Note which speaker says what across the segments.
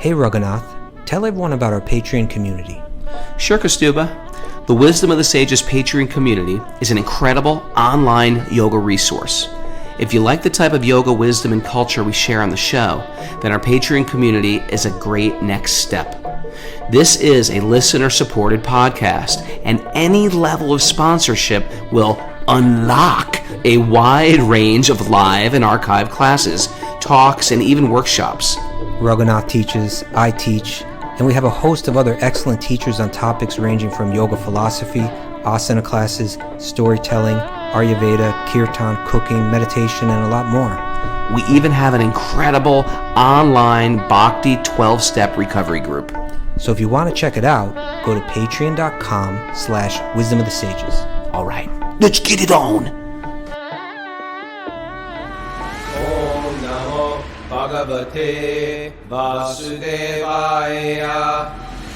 Speaker 1: Hey Raghunath, tell everyone about our Patreon community.
Speaker 2: Sure, Kostuba. The Wisdom of the Sages Patreon community is an incredible online yoga resource. If you like the type of yoga wisdom and culture we share on the show, then our Patreon community is a great next step. This is a listener-supported podcast, and any level of sponsorship will unlock a wide range of live and archived classes, talks, and even workshops.
Speaker 1: Raghunath teaches, I teach, and we have a host of other excellent teachers on topics ranging from yoga philosophy, asana classes, storytelling, Ayurveda, kirtan, cooking, meditation, and a lot more.
Speaker 2: We even have an incredible online Bhakti 12-step recovery group.
Speaker 1: So if you want to check it out, go to patreon.com/wisdom of the sages.
Speaker 2: All right, let's get it on.
Speaker 3: Om Namo Bhagavate Vasudevaya.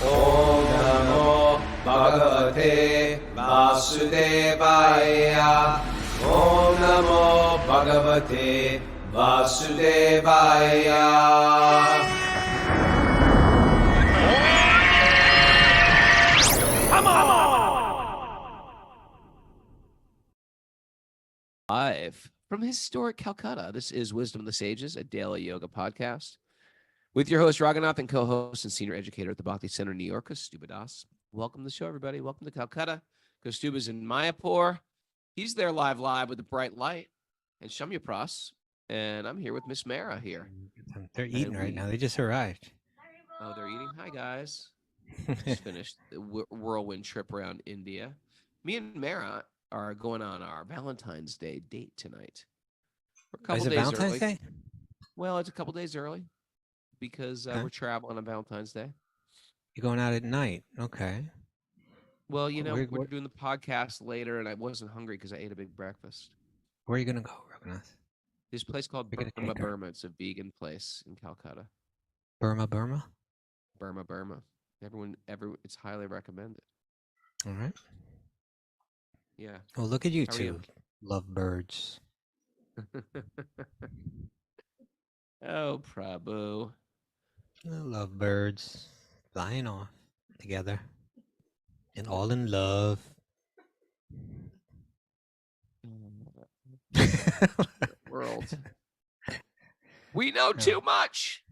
Speaker 3: Om Namo Bhagavate Vasudevaya. Om Namo Bhagavate Vasudevaya.
Speaker 2: Live from historic Calcutta, this is Wisdom of the Sages, a daily yoga podcast with your host, Raghunath, and co-host and senior educator at the Bhakti Center in New York, Kostuba Das. Welcome to the show, everybody. Welcome to Calcutta. Kostuba's in Mayapur. He's there live with the bright light and Shamyapras. And I'm here with Miss Mara here.
Speaker 1: They're eating right now. They just arrived.
Speaker 2: Oh, they're eating? Hi, guys. Just finished the whirlwind trip around India. Me and Mara are going on our Valentine's Day date tonight. We're a couple
Speaker 1: Is it
Speaker 2: days
Speaker 1: Valentine's
Speaker 2: early.
Speaker 1: Day?
Speaker 2: Well, it's a couple days early because we're traveling on Valentine's Day.
Speaker 1: You're going out at night. Okay.
Speaker 2: Well, you know, we're doing the podcast later, and I wasn't hungry because I ate a big breakfast.
Speaker 1: Where are you going to go, Raghunath?
Speaker 2: This place called Burma. It's a vegan place in Calcutta.
Speaker 1: Burma?
Speaker 2: Burma. Everyone, it's highly recommended.
Speaker 1: All right.
Speaker 2: Yeah.
Speaker 1: Well, look at you
Speaker 2: How are
Speaker 1: two.
Speaker 2: you?
Speaker 1: Lovebirds.
Speaker 2: Oh, Prabhu.
Speaker 1: Lovebirds. Flying off together. And all in love.
Speaker 2: World. We know too much.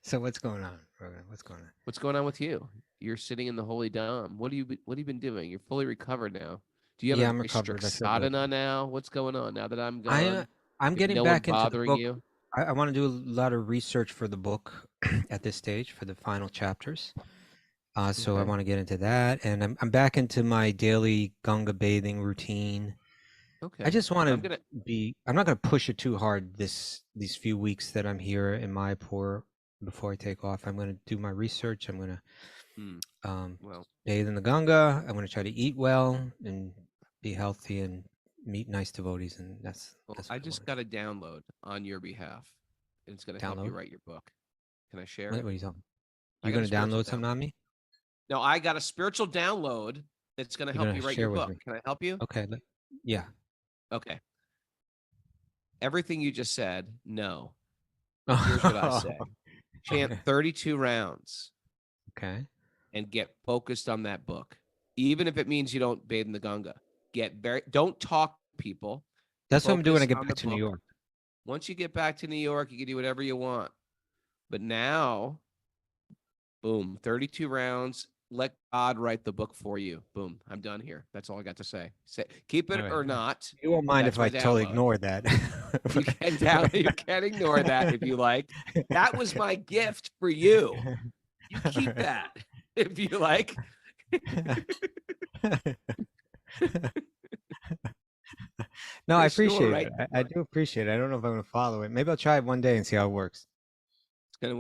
Speaker 1: So what's going on, Rogan? What's going on?
Speaker 2: What's going on with you? You're sitting in the holy dome. What have you been doing? You're fully recovered now. Do you have
Speaker 1: I'm
Speaker 2: a
Speaker 1: recovered.
Speaker 2: strict sadhana now? What's going on now that I'm gone?
Speaker 1: I'm getting
Speaker 2: no
Speaker 1: back
Speaker 2: one
Speaker 1: into the
Speaker 2: bothering
Speaker 1: book.
Speaker 2: you?
Speaker 1: I want to do a lot of research for the book at this stage for the final chapters. So I want to get into that, and I'm back into my daily Ganga bathing routine.
Speaker 2: Okay.
Speaker 1: I just want to I'm not going to push it too hard these few weeks that I'm here in Mayapur before I take off. I'm going to do my research. I'm going to bathe in the Ganga. I'm going to try to eat well and be healthy and meet nice devotees, and that's
Speaker 2: I just got a download on your behalf, and it's going to help you write your book. Can I share it?
Speaker 1: What are you talking? You're going to download something on me?
Speaker 2: No, I got a spiritual download that's going to help you write your book. Can I help you?
Speaker 1: Okay. Yeah.
Speaker 2: Okay. Everything you just said, no. Here's what I say. Chant 32 rounds.
Speaker 1: Okay.
Speaker 2: And get focused on that book. Even if it means you don't bathe in the Ganga. Don't talk to people.
Speaker 1: That's what I'm doing when I get back to New York.
Speaker 2: Once you get back to New York, you can do whatever you want. But now, boom, 32 rounds. Let God write the book for you. Boom. I'm done here. That's all I got to say. Keep it or not.
Speaker 1: You won't mind if I totally ignore that.
Speaker 2: You can ignore that if you like. That was my gift for you. You keep that if you like.
Speaker 1: No, I appreciate it. I do appreciate it. I don't know if I'm going to follow it. Maybe I'll try it one day and see how it works.
Speaker 2: It's going to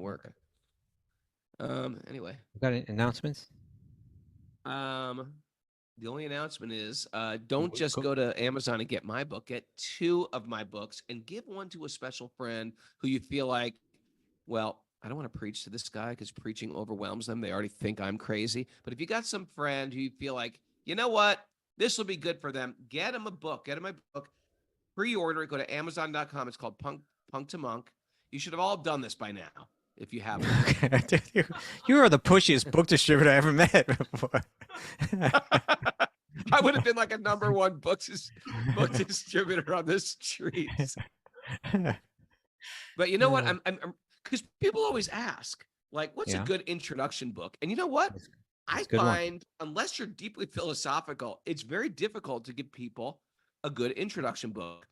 Speaker 2: work. Anyway.
Speaker 1: Got any announcements?
Speaker 2: The only announcement is don't just go to Amazon and get my book. Get 2 of my books and give one to a special friend who you feel like, well, I don't want to preach to this guy because preaching overwhelms them. They already think I'm crazy. But if you got some friend who you feel like, you know what, this will be good for them, get them a book. Get them my book. Pre-order it. Go to Amazon.com. It's called Punk to Monk. You should have all done this by now if you haven't.
Speaker 1: Okay. You are the pushiest book distributor I ever met before.
Speaker 2: I would have been like a #1 book distributor on the streets. But you know what? I'm because people always ask, like, what's a good introduction book? And you know what? I find, unless you're deeply philosophical, it's very difficult to give people a good introduction book.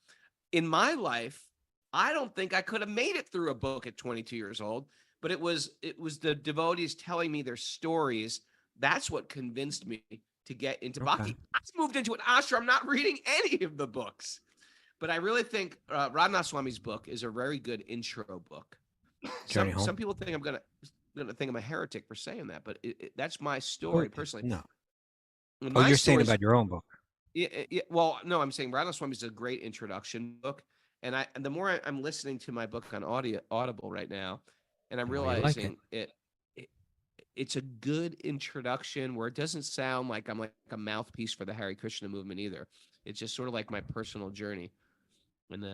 Speaker 2: In my life, I don't think I could have made it through a book at 22 years old, but it was the devotees telling me their stories. That's what convinced me to get into bhakti. I moved into an ashram. I'm not reading any of the books, but I really think Radhanath Swami's book is a very good intro book. Some people think I'm gonna think I'm a heretic for saying that, but that's my story personally.
Speaker 1: No. You're saying about your own book.
Speaker 2: Yeah. Well, no, I'm saying Radhanath Swami is a great introduction book, and the more I'm listening to my book on Audible right now, and I'm realizing it's a good introduction where it doesn't sound like I'm like a mouthpiece for the Hare Krishna movement either. It's just sort of like my personal journey, and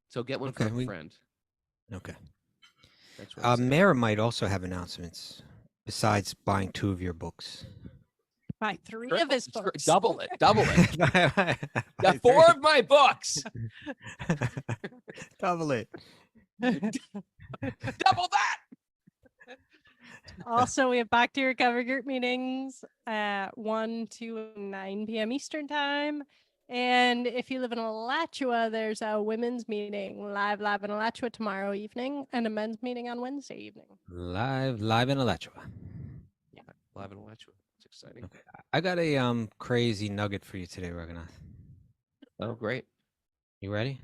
Speaker 2: so get one for a friend.
Speaker 1: Okay. Mayor might also have announcements besides buying 2 of your books.
Speaker 4: Buy 3 of his books.
Speaker 2: Double it. 4 of my books.
Speaker 1: Double it.
Speaker 2: Double that.
Speaker 4: Also, we have Back to Recovery group meetings at 1, 2, and 9 p.m. Eastern time. And if you live in Alachua, there's a women's meeting live in Alachua tomorrow evening, and a men's meeting on Wednesday evening.
Speaker 1: Live in Alachua.
Speaker 2: Yeah, live in Alachua. It's exciting.
Speaker 1: Okay, I got a crazy nugget for you today, Raghunath.
Speaker 2: Oh, great.
Speaker 1: You ready?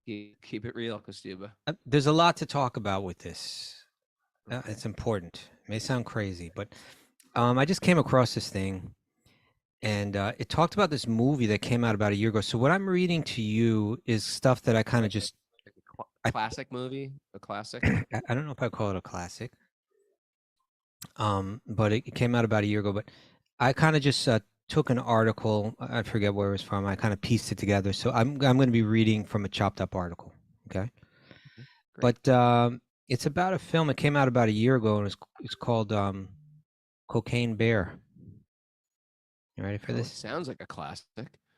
Speaker 2: Keep it real, Kostyuba.
Speaker 1: There's a lot to talk about with this. It's important. It may sound crazy, but I just came across this thing. And it talked about this movie that came out about a year ago. So what I'm reading to you is stuff that I kind of just...
Speaker 2: Classic movie? A classic?
Speaker 1: I don't know if I call it a classic. But it came out about a year ago. But I kind of just took an article. I forget where it was from. I kind of pieced it together. So I'm going to be reading from a chopped up article. Okay? But it's about a film. It came out about a year ago. And it's called Cocaine Bear. You ready for this?
Speaker 2: Sounds like a classic.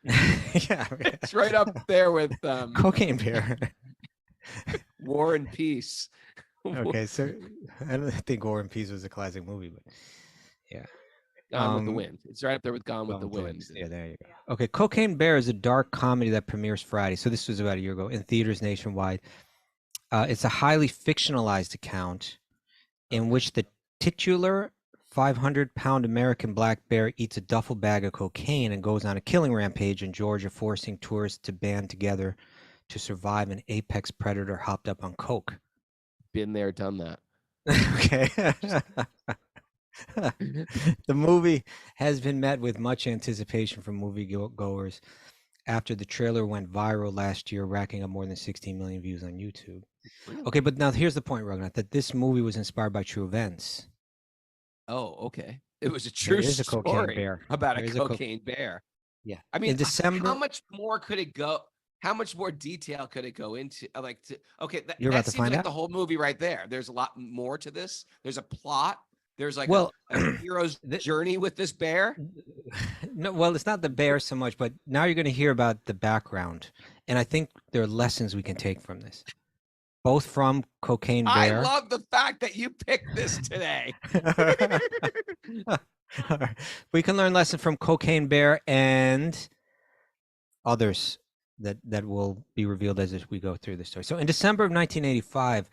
Speaker 1: Yeah,
Speaker 2: it's right up there with
Speaker 1: Cocaine Bear.
Speaker 2: War and Peace.
Speaker 1: Okay, so I don't think War and Peace was a classic movie, but yeah.
Speaker 2: Gone with the Wind. It's right up there with Gone with the Wind.
Speaker 1: Yeah, there you go. Okay, Cocaine Bear is a dark comedy that premieres Friday. So this was about a year ago in theaters nationwide. It's a highly fictionalized account in which the titular 500-pound American black bear eats a duffel bag of cocaine and goes on a killing rampage in Georgia, forcing tourists to band together to survive an apex predator hopped up on coke.
Speaker 2: Been there, done that.
Speaker 1: Okay. The movie has been met with much anticipation from moviegoers after the trailer went viral last year, racking up more than 16 million views on YouTube. Really? Okay, but now here's the point, Raghunath, that this movie was inspired by true events.
Speaker 2: Oh, okay. It was a true story about a cocaine bear.
Speaker 1: Yeah.
Speaker 2: I mean,
Speaker 1: in December,
Speaker 2: how much more could it go? How much more detail could it go into?
Speaker 1: You're about to find out
Speaker 2: the whole movie right there. There's a lot more to this. There's a plot. There's like a hero's journey with this bear.
Speaker 1: No, well, it's not the bear so much, but now you're going to hear about the background. And I think there are lessons we can take from this. Both from Cocaine Bear.
Speaker 2: I love the fact that you picked this today.
Speaker 1: We can learn lessons from Cocaine Bear and others that will be revealed as we go through the story. So in December of 1985,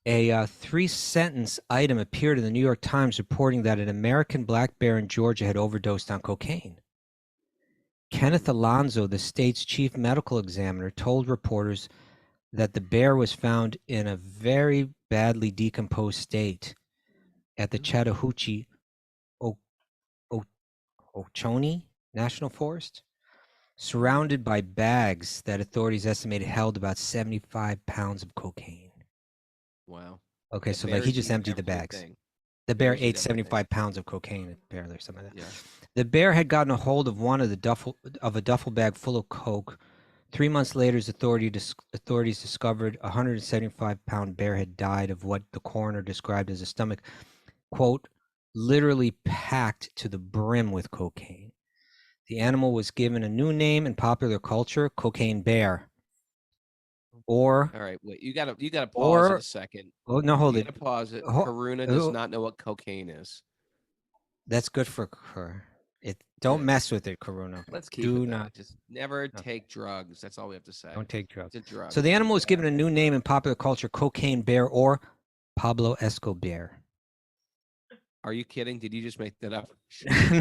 Speaker 1: a 3-sentence item appeared in the New York Times reporting that an American black bear in Georgia had overdosed on cocaine. Kenneth Alonzo, the state's chief medical examiner, told reporters that the bear was found in a very badly decomposed state at the Chattahoochee Oconee National Forest, surrounded by bags that authorities estimated held about 75 pounds of cocaine.
Speaker 2: Wow.
Speaker 1: Okay, so like he just emptied the bags. The bear ate 75 pounds of cocaine, apparently, or something like that. Yeah. The bear had gotten a hold of a duffel bag full of coke 3 months later, authorities discovered a 175-pound bear had died of what the coroner described as a stomach, quote, literally packed to the brim with cocaine. The animal was given a new name in popular culture, cocaine bear. Or
Speaker 2: all right, wait, you gotta pause it a second.
Speaker 1: Oh no, hold
Speaker 2: You
Speaker 1: it.
Speaker 2: gotta pause it.
Speaker 1: Ho-
Speaker 2: Karuna does not know what cocaine is.
Speaker 1: That's good for her. Don't
Speaker 2: Good.
Speaker 1: mess with it, Karuna.
Speaker 2: Let's keep
Speaker 1: Do
Speaker 2: it
Speaker 1: not.
Speaker 2: Just never take drugs. That's all we have to say.
Speaker 1: Don't take drugs.
Speaker 2: It's a drug.
Speaker 1: So the animal was given a new name in popular culture, cocaine bear or Pablo EscoBear.
Speaker 2: Are you kidding? Did you just make that up?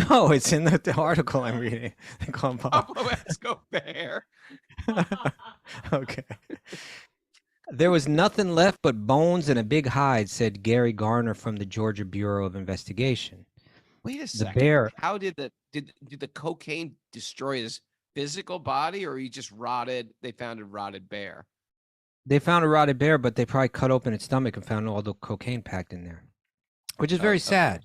Speaker 1: No, it's in the article I'm reading. They call him
Speaker 2: Pablo EscoBear.
Speaker 1: Okay. There was nothing left but bones and a big hide, said Gary Garner from the Georgia Bureau of Investigation.
Speaker 2: Wait a second.
Speaker 1: The bear.
Speaker 2: How did the cocaine destroy his physical body, or he just rotted? They found a rotted bear.
Speaker 1: They found a rotted bear, but they probably cut open its stomach and found all the cocaine packed in there, which is very sad.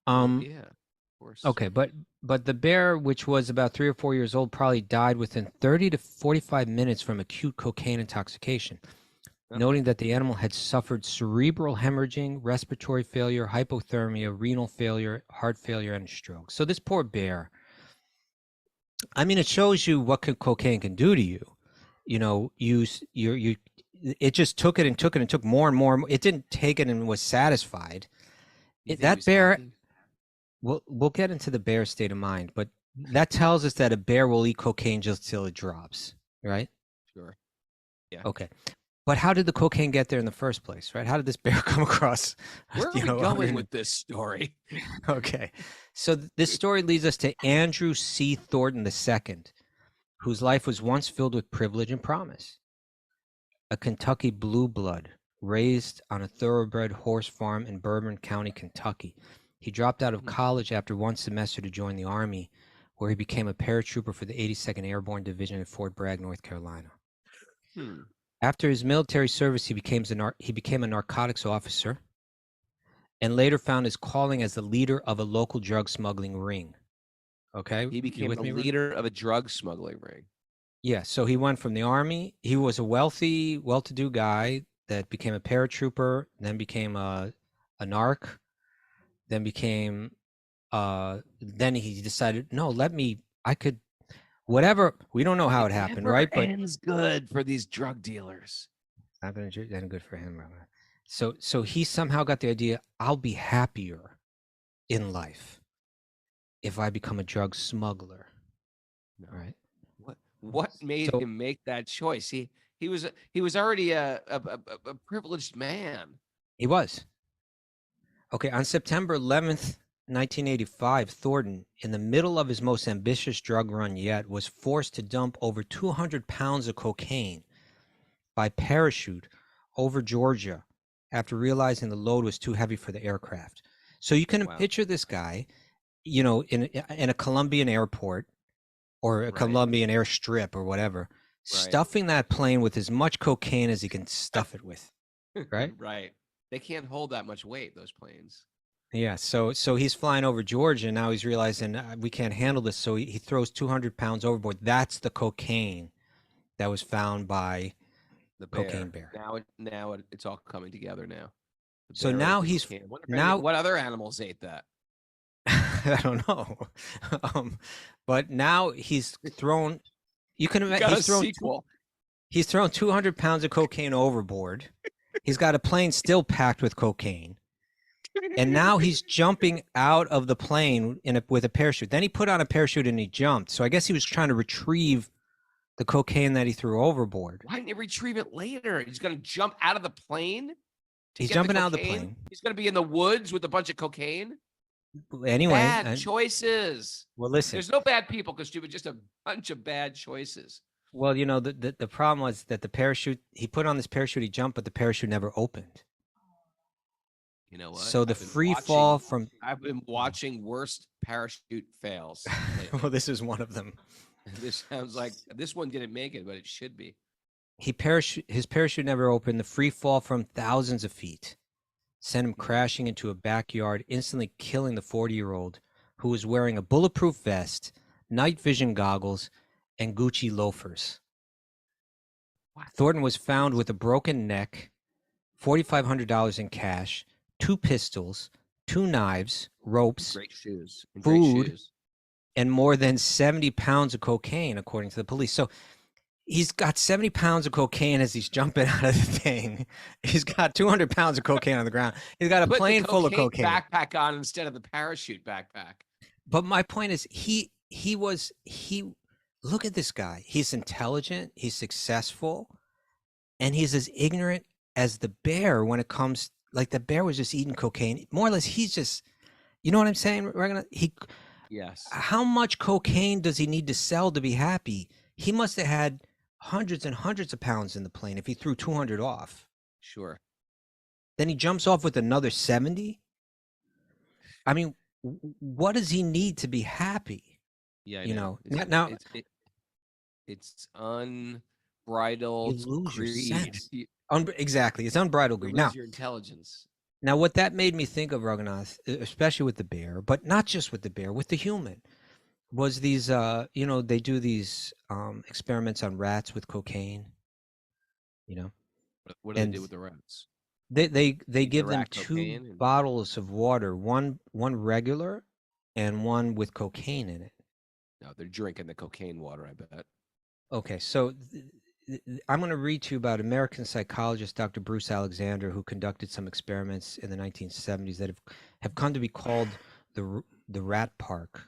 Speaker 2: Yeah, of course.
Speaker 1: Okay, but the bear, which was about 3 or 4 years old, probably died within 30 to 45 minutes from acute cocaine intoxication, noting that the animal had suffered cerebral hemorrhaging, respiratory failure, hypothermia, renal failure, heart failure, and a stroke. So this poor bear, I mean, it shows you what cocaine can do to you. You know, it just took it and took it and took more and more. It didn't take it and was satisfied. That bear, happy? We'll get into the bear state of mind, but that tells us that a bear will eat cocaine just till it drops, right?
Speaker 2: Sure. Yeah.
Speaker 1: Okay. But how did the cocaine get there in the first place, right? How did this bear come across?
Speaker 2: Where are we going with this story?
Speaker 1: Okay. So this story leads us to Andrew C. Thornton II, whose life was once filled with privilege and promise. A Kentucky blue blood raised on a thoroughbred horse farm in Bourbon County, Kentucky. He dropped out of college after one semester to join the Army, where he became a paratrooper for the 82nd Airborne Division at Fort Bragg, North Carolina. After his military service, he became a narcotics officer and later found his calling as the leader of a local drug smuggling ring. Okay?
Speaker 2: He became the leader of a drug smuggling ring.
Speaker 1: Yeah, so he went from the Army. He was a wealthy, well-to-do guy that became a paratrooper, then became a narc, then became then he decided, no, I could, whatever. We don't know how it happened, right?
Speaker 2: But ends good for these drug dealers.
Speaker 1: Not going to end good for him. So he somehow got the idea, I'll be happier in life if I become a drug smuggler.
Speaker 2: No. Right? What made him make that choice? He was already a privileged man.
Speaker 1: He was. Okay, on September 11th, 1985, Thornton, in the middle of his most ambitious drug run yet, was forced to dump over 200 pounds of cocaine by parachute over Georgia after realizing the load was too heavy for the aircraft. So you can picture this guy, you know, in a Colombian airport or a Colombian airstrip or whatever, stuffing that plane with as much cocaine as he can stuff it with, right?
Speaker 2: Right. They can't hold that much weight, those planes.
Speaker 1: Yeah, so he's flying over Georgia, and now he's realizing we can't handle this, so he throws 200 pounds overboard. That's the cocaine that was found by
Speaker 2: the bear.
Speaker 1: Cocaine bear.
Speaker 2: Now it's all coming together now.
Speaker 1: So now he's
Speaker 2: what other animals ate that?
Speaker 1: I don't know, but now he's thrown. You can imagine he's thrown 200 pounds of cocaine overboard. He's got a plane still packed with cocaine. And now he's jumping out of the plane with a parachute. Then he put on a parachute and he jumped. So I guess he was trying to retrieve the cocaine that he threw overboard.
Speaker 2: Why didn't he retrieve it later? He's going to jump out of the plane?
Speaker 1: He's jumping out of the plane.
Speaker 2: He's going to be in the woods with a bunch of cocaine?
Speaker 1: Anyway.
Speaker 2: Bad choices.
Speaker 1: Well, listen.
Speaker 2: There's no bad people, Kostuba, just a bunch of bad choices.
Speaker 1: Well, you know, the problem was that the parachute, he put on this parachute, he jumped, but the parachute never opened.
Speaker 2: You know what?
Speaker 1: So the free fall from...
Speaker 2: I've been watching worst parachute fails.
Speaker 1: Well, this is one of them.
Speaker 2: This sounds like this one didn't make it, but it should be.
Speaker 1: His parachute never opened. The free fall from thousands of feet sent him crashing into a backyard, instantly killing the 40-year-old who was wearing a bulletproof vest, night vision goggles, and Gucci loafers. Thornton was found with a broken neck, $4,500 in cash, 2 pistols, 2 knives, ropes,
Speaker 2: Great shoes. And
Speaker 1: food,
Speaker 2: great shoes.
Speaker 1: and more than 70 pounds of cocaine, according to the police. So he's got 70 pounds of cocaine as he's jumping out of the thing. He's got 200 pounds of cocaine on the ground. He's got a plane full of cocaine.
Speaker 2: Backpack on instead of the parachute backpack.
Speaker 1: But my point is, he look at this guy. He's intelligent. He's successful. And he's as ignorant as the bear when it comes, like the bear was just eating cocaine. More or less, he's just, you know what I'm saying?
Speaker 2: Yes.
Speaker 1: How much cocaine does he need to sell to be happy? He must have had hundreds and hundreds of pounds in the plane if he threw 200 off.
Speaker 2: Sure.
Speaker 1: Then he jumps off with another 70. I mean, what does he need to be happy?
Speaker 2: Yeah,
Speaker 1: you know.
Speaker 2: Now it's unbridled
Speaker 1: you lose
Speaker 2: greed.
Speaker 1: Your sense. Exactly, it's unbridled greed.
Speaker 2: You lose
Speaker 1: now
Speaker 2: your intelligence.
Speaker 1: Now, what that made me think of, Raghunath, especially with the bear, but not just with the bear, with the human, was these. You know, they do these experiments on rats with cocaine. You know,
Speaker 2: what do they do with the rats?
Speaker 1: They give them 2 bottles of water, one regular, and one with cocaine in it.
Speaker 2: No, they're drinking the cocaine water, I bet.
Speaker 1: Okay, so I'm going to read to you about American psychologist Dr. Bruce Alexander, who conducted some experiments in the 1970s that have come to be called the rat park.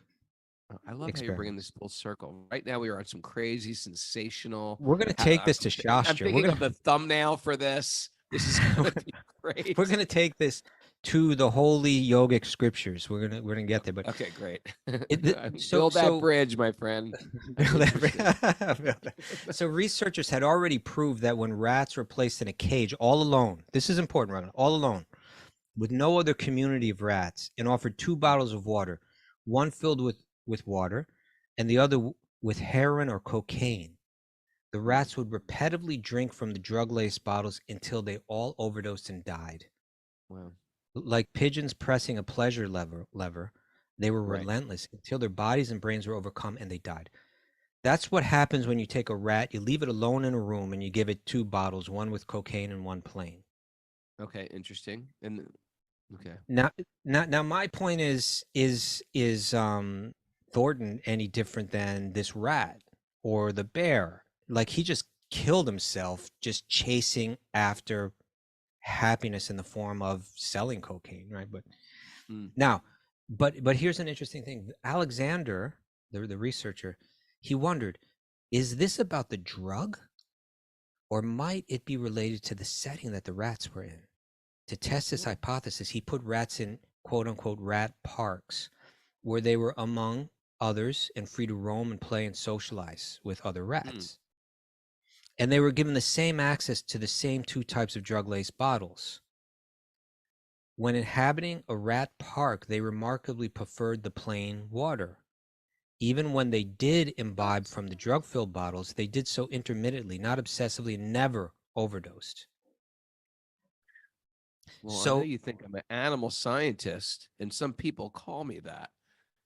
Speaker 2: I love how you're bringing this full circle. Right now, we are on some crazy, sensational.
Speaker 1: We're going to take this to Shastra.
Speaker 2: I'm thinking of the thumbnail for this. This is going to be great.
Speaker 1: We're going to take this to the holy yogic scriptures. We're gonna get there. But
Speaker 2: okay, great.
Speaker 1: Build
Speaker 2: that bridge, my friend.
Speaker 1: So researchers had already proved that when rats were placed in a cage all alone, this is important, Raghunath, all alone, with no other community of rats, and offered 2 bottles of water, one filled with water and the other with heroin or cocaine, the rats would repetitively drink from the drug-laced bottles until they all overdosed and died.
Speaker 2: Wow.
Speaker 1: Like pigeons pressing a pleasure lever, they were relentless until their bodies and brains were overcome and they died. That's what happens when you take a rat, you leave it alone in a room, and you give it 2 bottles, one with cocaine and one plain.
Speaker 2: Okay, interesting. And okay.
Speaker 1: Now my point is Thornton any different than this rat or the bear? Like, he just killed himself just chasing after happiness in the form of selling cocaine, right? But now, but here's an interesting thing. Alexander, the researcher, he wondered, is this about the drug, or might it be related to the setting that the rats were in? To test this hypothesis, he put rats in quote unquote rat parks, where they were among others and free to roam and play and socialize with other rats. And they were given the same access to the same 2 types of drug-laced bottles. When inhabiting a rat park, they remarkably preferred the plain water. Even when they did imbibe from the drug-filled bottles, they did so intermittently, not obsessively, and never overdosed.
Speaker 2: Well, so, I know you think I'm an animal scientist, and some people call me that.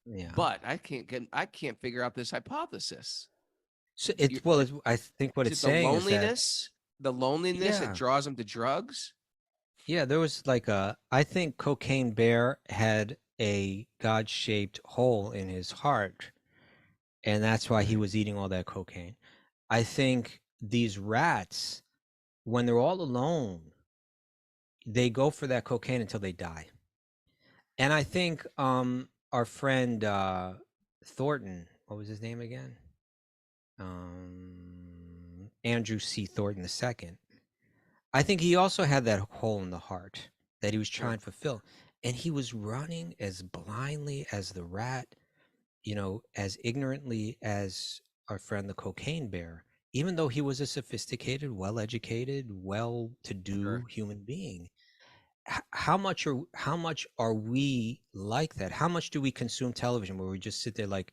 Speaker 1: Yeah.
Speaker 2: But I can't figure out this hypothesis.
Speaker 1: So I think what it's saying is
Speaker 2: the loneliness that draws them to drugs.
Speaker 1: Yeah, there was I think Cocaine Bear had a God-shaped hole in his heart, and that's why he was eating all that cocaine. I think these rats, when they're all alone, they go for that cocaine until they die. And I think our friend Thornton, what was his name again? Andrew C. Thornton II. I think he also had that hole in the heart that he was trying to fulfill, and he was running as blindly as the rat, you know, as ignorantly as our friend the Cocaine Bear, even though he was a sophisticated, well-educated, well-to-do human being. How much are we like that? How much do we consume television where we just sit there like,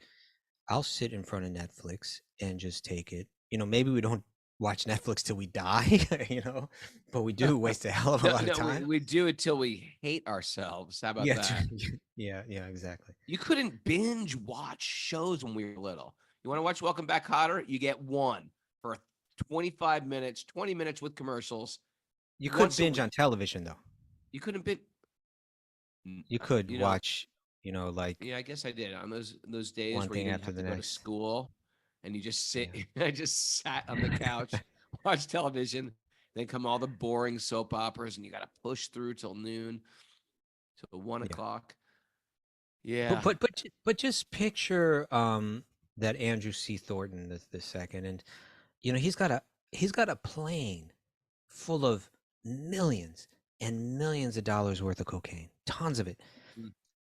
Speaker 1: I'll sit in front of Netflix and just take it. You know, maybe we don't watch Netflix till we die, you know, but we do waste a hell of a lot of time.
Speaker 2: We do it till we hate ourselves. How about that?
Speaker 1: Yeah, exactly.
Speaker 2: You couldn't binge watch shows when we were little.
Speaker 5: You want to watch Welcome Back Kotter? You get one for 25 minutes, 20 minutes with commercials.
Speaker 1: You could binge on television though.
Speaker 5: You couldn't binge.
Speaker 1: You could watch, like.
Speaker 5: Yeah, I guess I did on those days
Speaker 1: one
Speaker 5: where you
Speaker 1: thing
Speaker 5: didn't
Speaker 1: after
Speaker 5: have to
Speaker 1: the
Speaker 5: go to
Speaker 1: next.
Speaker 5: school, and you just sit. Yeah. I just sat on the couch, watch television. Then come all the boring soap operas, and you got to push through till noon, till 1 o'clock. Yeah,
Speaker 1: but just picture that Andrew C. Thornton the second, and he's got a plane full of millions and millions of dollars worth of cocaine, tons of it.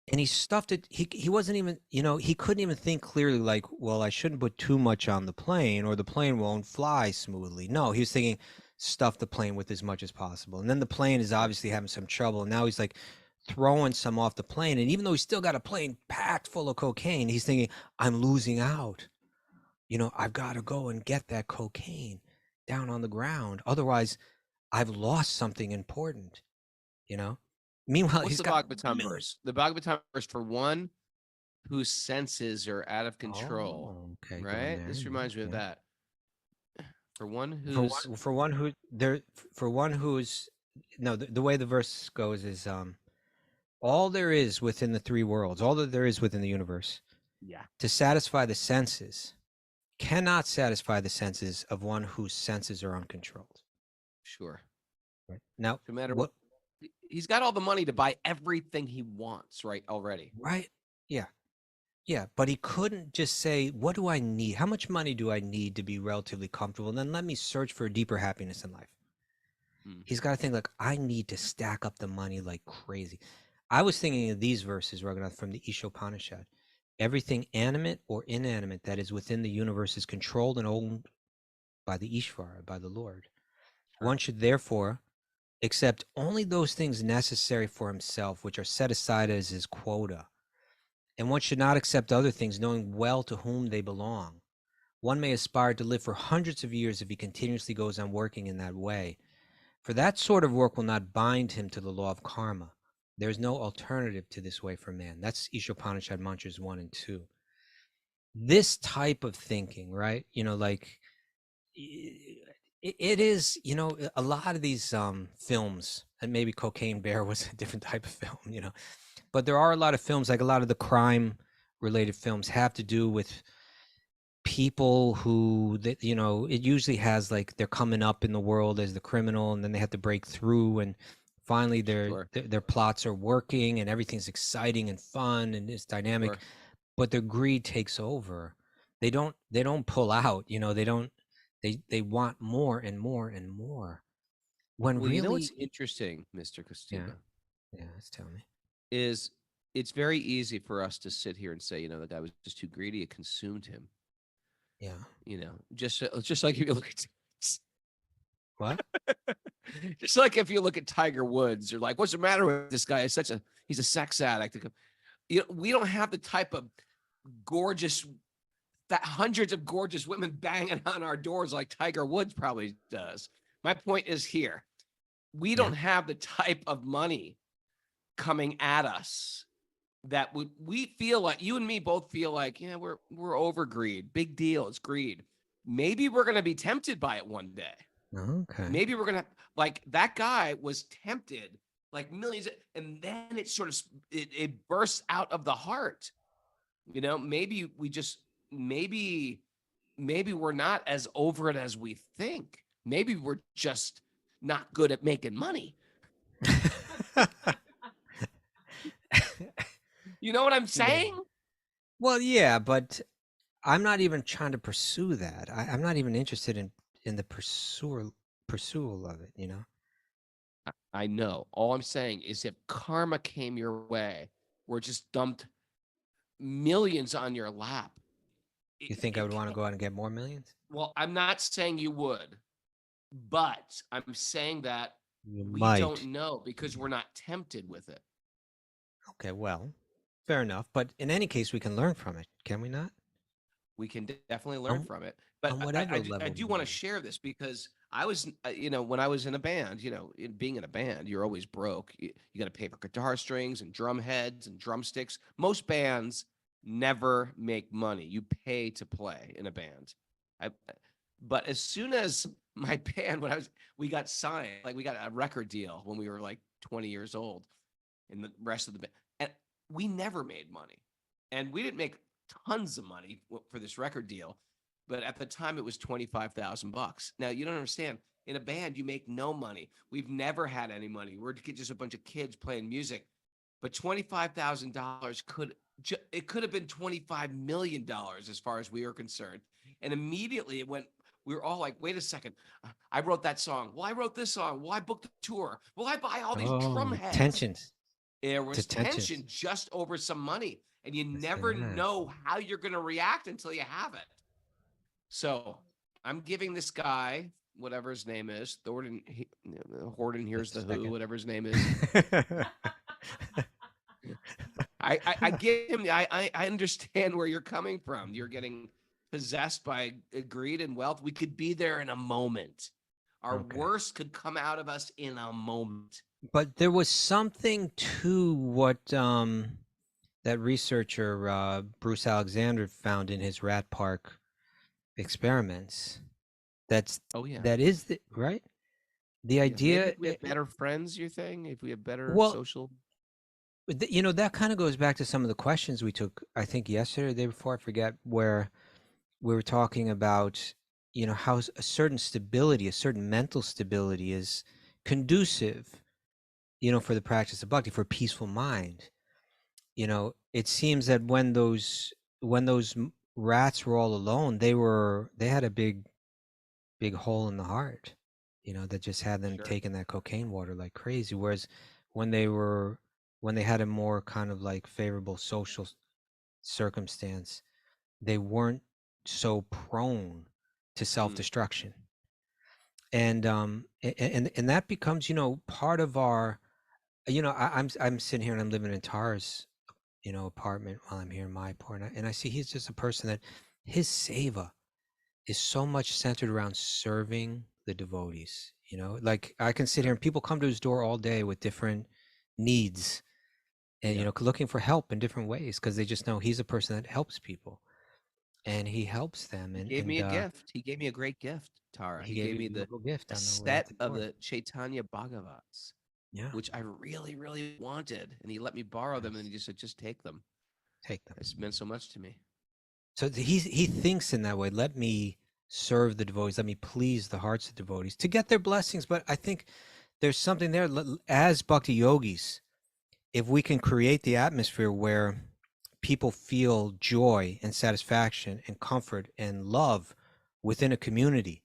Speaker 1: And he stuffed it. He wasn't even, he couldn't even think clearly, like, well, I shouldn't put too much on the plane or the plane won't fly smoothly. No, he was thinking, stuff the plane with as much as possible. And then the plane is obviously having some trouble. And now he's like throwing some off the plane. And even though he's still got a plane packed full of cocaine, he's thinking, I'm losing out. I've got to go and get that cocaine down on the ground. Otherwise, I've lost something important, Meanwhile,
Speaker 5: what's
Speaker 1: he's
Speaker 5: the
Speaker 1: got
Speaker 5: Bhagavatam verse? The Bhagavatam verse for one whose senses are out of control.
Speaker 1: Oh, okay,
Speaker 5: right? This reminds me of that. For one who's
Speaker 1: the way the verse goes is all there is within the three worlds, all that there is within the universe, to satisfy the senses cannot satisfy the senses of one whose senses are uncontrolled.
Speaker 5: Sure.
Speaker 1: Right. Now,
Speaker 5: no matter what, he's got all the money to buy everything he wants, right? Already.
Speaker 1: Right. Yeah. Yeah. But he couldn't just say, what do I need? How much money do I need to be relatively comfortable? And then let me search for a deeper happiness in life. He's got to think like, I need to stack up the money like crazy. I was thinking of these verses, Raghunath, from the Ishopanishad. Everything animate or inanimate that is within the universe is controlled and owned by the Ishvara, by the Lord. Sure. One should therefore accept only those things necessary for himself, which are set aside as his quota. And one should not accept other things, knowing well to whom they belong. One may aspire to live for hundreds of years if he continuously goes on working in that way. For that sort of work will not bind him to the law of karma. There is no alternative to this way for man. That's Ishopanishad mantras 1 and 2. This type of thinking, right? Like it is, a lot of these films, and maybe Cocaine Bear was a different type of film, but there are a lot of films, like a lot of the crime related films have to do with people who, it usually has like they're coming up in the world as the criminal, and then they have to break through, and finally their plots are working and everything's exciting and fun and it's dynamic. Sure. But their greed takes over. They don't pull out, they want more and more and more. When really,
Speaker 5: what's interesting, Mr. Costuba?
Speaker 1: Yeah, let's tell me.
Speaker 5: Is it's very easy for us to sit here and say, the guy was just too greedy, it consumed him.
Speaker 1: Yeah.
Speaker 5: Just like if you look at
Speaker 1: what?
Speaker 5: Just like if you look at Tiger Woods, you're like, what's the matter with this guy? He's a sex addict. We don't have the type of gorgeous, that hundreds of gorgeous women banging on our doors like Tiger Woods probably does. My point is here. We don't have the type of money coming at us that we feel like, you and me both feel like, we're over greed. Big deal. It's greed. Maybe we're going to be tempted by it one day.
Speaker 1: Okay.
Speaker 5: Maybe we're going to, like that guy was tempted like millions, and then it sort of, it bursts out of the heart. Maybe we just, maybe we're not as over it as we think. Maybe we're just not good at making money. You know what I'm saying?
Speaker 1: Well, yeah, but I'm not even trying to pursue that. I'm not even interested in the pursuit of it,
Speaker 5: I know. All I'm saying is if karma came your way, or just dumped millions on your lap.
Speaker 1: You think I would want to go out and get more millions?
Speaker 5: Well, I'm not saying you would, but I'm saying that we don't know because we're not tempted with it.
Speaker 1: Okay, well, fair enough. But in any case, we can learn from it, can we not?
Speaker 5: We can definitely learn from it. But I do want to share this because I was, when I was in a band, being in a band, you're always broke. You got to pay for guitar strings and drum heads and drumsticks. Most bands never make money. You pay to play in a band. But as soon as my band, we got signed, like we got a record deal when we were like 20 years old, and the rest of the band, and we never made money, and we didn't make tons of money for this record deal, but at the time it was $25,000. Now you don't understand. In a band, you make no money. We've never had any money. We're just a bunch of kids playing music, but $25,000 could have been $25 million as far as we were concerned. And immediately it went. We were all like, wait a second. I wrote that song. Well, I wrote this song. Well, I booked the tour. Well, I buy all these drum heads.
Speaker 1: Tensions.
Speaker 5: There was tension just over some money. And you never know how you're going to react until you have it. So I'm giving this guy, whatever his name is, Thornton, here's the Who, whatever his name is. I get him. I understand where you're coming from. You're getting possessed by greed and wealth. We could be there in a moment. Our worst could come out of us in a moment.
Speaker 1: But there was something to what that researcher Bruce Alexander found in his rat park experiments. That is right. The idea.
Speaker 5: If we have better friends, you think? If we have better social.
Speaker 1: That kind of goes back to some of the questions we took, I think yesterday or the day before, I forget, where we were talking about, how a certain stability, a certain mental stability is conducive, for the practice of bhakti, for a peaceful mind. It seems that when those rats were all alone, they had a big hole in the heart, that just had them taking that cocaine water like crazy. Whereas when they had a more kind of like favorable social circumstance, they weren't so prone to self-destruction. And that becomes, part of our, I'm sitting here and I'm living in Tara's, apartment while I'm here in Mayapur, and I see he's just a person that his seva is so much centered around serving the devotees. Like I can sit here and people come to his door all day with different needs and, looking for help in different ways, because they just know he's a person that helps people. And he helps them. And
Speaker 5: he gave me a gift. He gave me a great gift, Tara. He gave me a set of the Chaitanya Bhagavats, which I really, really wanted. And he let me borrow them, and he just said, just take them.
Speaker 1: Take them.
Speaker 5: It's meant so much to me.
Speaker 1: So he thinks in that way. Let me serve the devotees. Let me please the hearts of devotees to get their blessings. But I think there's something there. As bhakti yogis, if we can create the atmosphere where people feel joy and satisfaction and comfort and love within a community,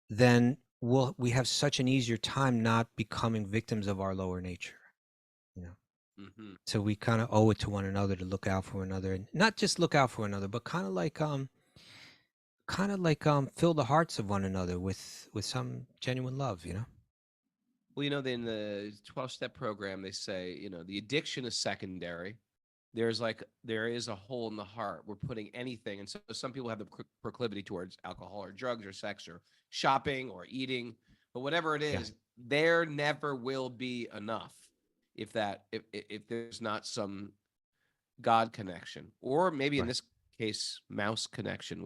Speaker 1: then we have such an easier time not becoming victims of our lower nature. So we kind of owe it to one another to look out for one another, and not just look out for one another, but kind of like fill the hearts of one another with some genuine love.
Speaker 5: Well, in the 12-step program, they say, the addiction is secondary. There is a hole in the heart. We're putting anything. And so some people have the proclivity towards alcohol or drugs or sex or shopping or eating, but whatever it is, there never will be enough if there's not some God connection, or maybe in this case, mouse connection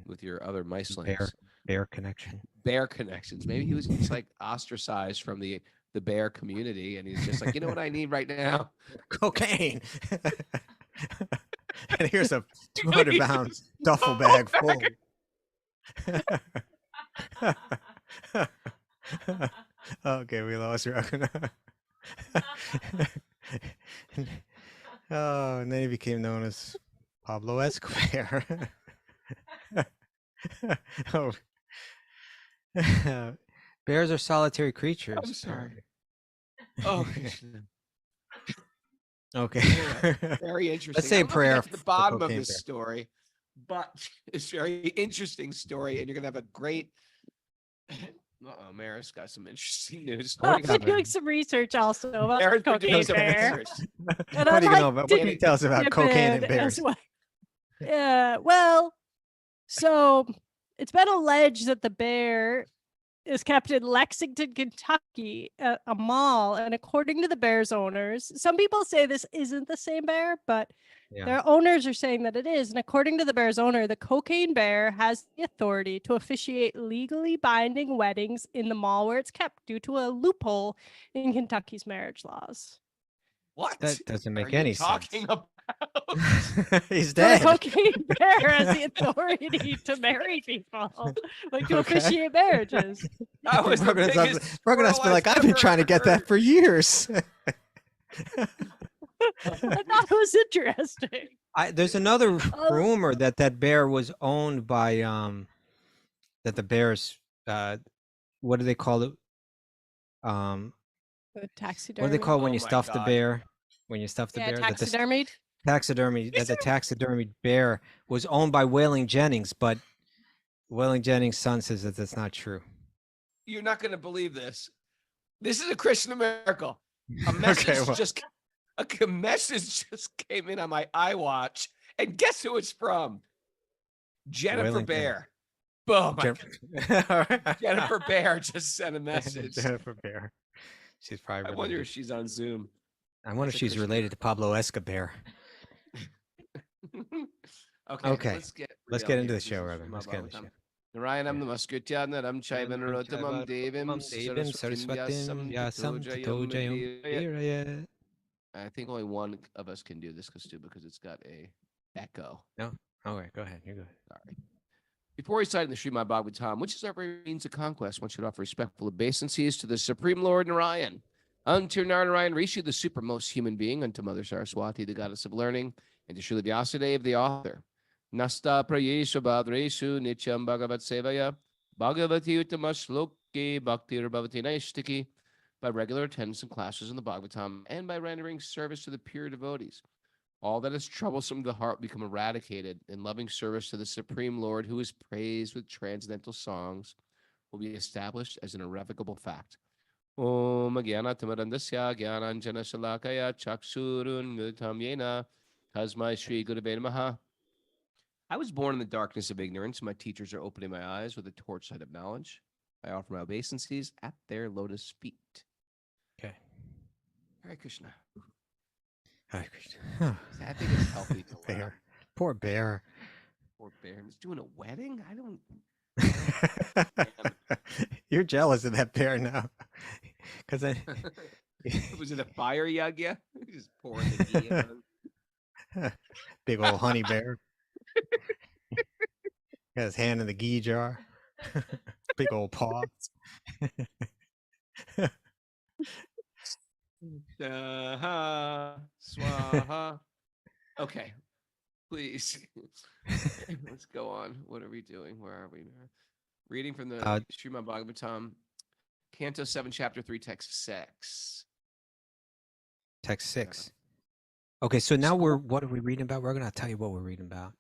Speaker 5: with your other mice links.
Speaker 1: Bear connection.
Speaker 5: Bear connections. Maybe he was just like ostracized from the bear community, and he's just like, you know what I need right now?
Speaker 1: Cocaine. And here's a 200-pound duffel bag full. Okay, we lost Raghunath. Oh, and then he became known as Pablo EscoBear. Oh. Bears are solitary creatures.
Speaker 5: I'm sorry. Oh,
Speaker 1: okay.
Speaker 5: Very interesting.
Speaker 1: Let's say a prayer.
Speaker 5: At the bottom of this story, but it's a very interesting story, and you're gonna have a great. Maris got some interesting news.
Speaker 4: I've been doing some research also about cocaine bear.
Speaker 1: And what do you know about? What can you tell us about cocaine and bears?
Speaker 4: Yeah. Well, so it's been alleged that the bear is kept in Lexington, Kentucky, at a mall. And according to the bear's owners, some people say this isn't the same bear, but their owners are saying that it is. And according to the bear's owner, the cocaine bear has the authority to officiate legally binding weddings in the mall where it's kept due to a loophole in Kentucky's marriage laws.
Speaker 5: What?
Speaker 1: That doesn't make
Speaker 5: are
Speaker 1: any
Speaker 5: you talking
Speaker 1: sense.
Speaker 5: About?
Speaker 1: He's
Speaker 4: So
Speaker 1: dead.
Speaker 4: the cocaine bear has the authority to marry people, like to officiate marriages.
Speaker 5: That was the biggest
Speaker 1: Rogan's been like, I've been
Speaker 5: ever
Speaker 1: trying to get that
Speaker 5: heard.
Speaker 1: for years.
Speaker 4: I thought it was interesting.
Speaker 1: There's another rumor that that bear was owned by that the bears what do they call it?
Speaker 4: Taxidermy.
Speaker 1: What do they call it when
Speaker 5: Oh
Speaker 1: you
Speaker 5: my
Speaker 1: stuff the
Speaker 5: God.
Speaker 1: bear? When you stuff the bear?
Speaker 4: Taxidermied.
Speaker 1: Taxidermy, that the taxidermy bear was owned by Whaling Jennings, but Whaling Jennings' son says that that's not true.
Speaker 5: You're not going to believe this. This is a Christian miracle. A message a message just came in on my iWatch, and guess who it's from? Jennifer
Speaker 1: Whaling
Speaker 5: Bear. Boom!
Speaker 1: Jennings.
Speaker 5: Jennifer Bear just sent a message.
Speaker 1: Jennifer Bear. She's probably.
Speaker 5: I wonder if she's on Zoom.
Speaker 1: I wonder if she's related to Pablo EscoBear.
Speaker 5: Okay.
Speaker 1: Let's get into the show, Robin. Let's get into the show.
Speaker 5: Narayanam Namaskrityanam Chaivanam Devim Saraswatim Vyasam Tato. I think only one of us can do this because it's got a echo.
Speaker 1: No. Okay, go ahead. You're good.
Speaker 5: All right. Before reciting the Srimad Bhagavatam, which is our means of conquest, one should offer respectful obeisances to the Supreme Lord Narayan, unto Narayan Rishi, the supermost human being, unto Mother Saraswati, the goddess of learning, and to Srila Vyasadeva, the author. Nasta prayeshu badreshu nityam bhagavat sevaya bhagavati uttama bhaktir bhavati naistiki, by regular attendance in classes in the Bhagavatam and by rendering service to the pure devotees. All that is troublesome to the heart will become eradicated in loving service to the Supreme Lord, who is praised with transcendental songs, will be established as an irrevocable fact. Om Gyana Tamarandasya Gyananjana Shalakaya Chaksurun Militam Yena Tasmai Shri Gurave Namaha. I was born in the darkness of ignorance. My teachers are opening my eyes with a torchlight of knowledge. I offer my obeisances at their lotus feet.
Speaker 1: Okay.
Speaker 5: Hare Krishna.
Speaker 1: Hare Krishna.
Speaker 5: I think it's healthy to
Speaker 1: bear. Poor bear.
Speaker 5: Poor bear. He's doing a wedding? I don't.
Speaker 1: You're jealous of that bear now. Because
Speaker 5: Was it a fire yagya? Just pouring the ghee on.
Speaker 1: Big old honey bear. Got his hand in the ghee jar. Big old paws.
Speaker 5: Swaha. Okay, please. Let's go on. What are we doing? Where are we now? Reading from the Srimad Bhagavatam, Canto 7, Chapter 3, Text 6.
Speaker 1: Text 6. Okay, so now what are we reading about? We're going to tell you what we're reading about.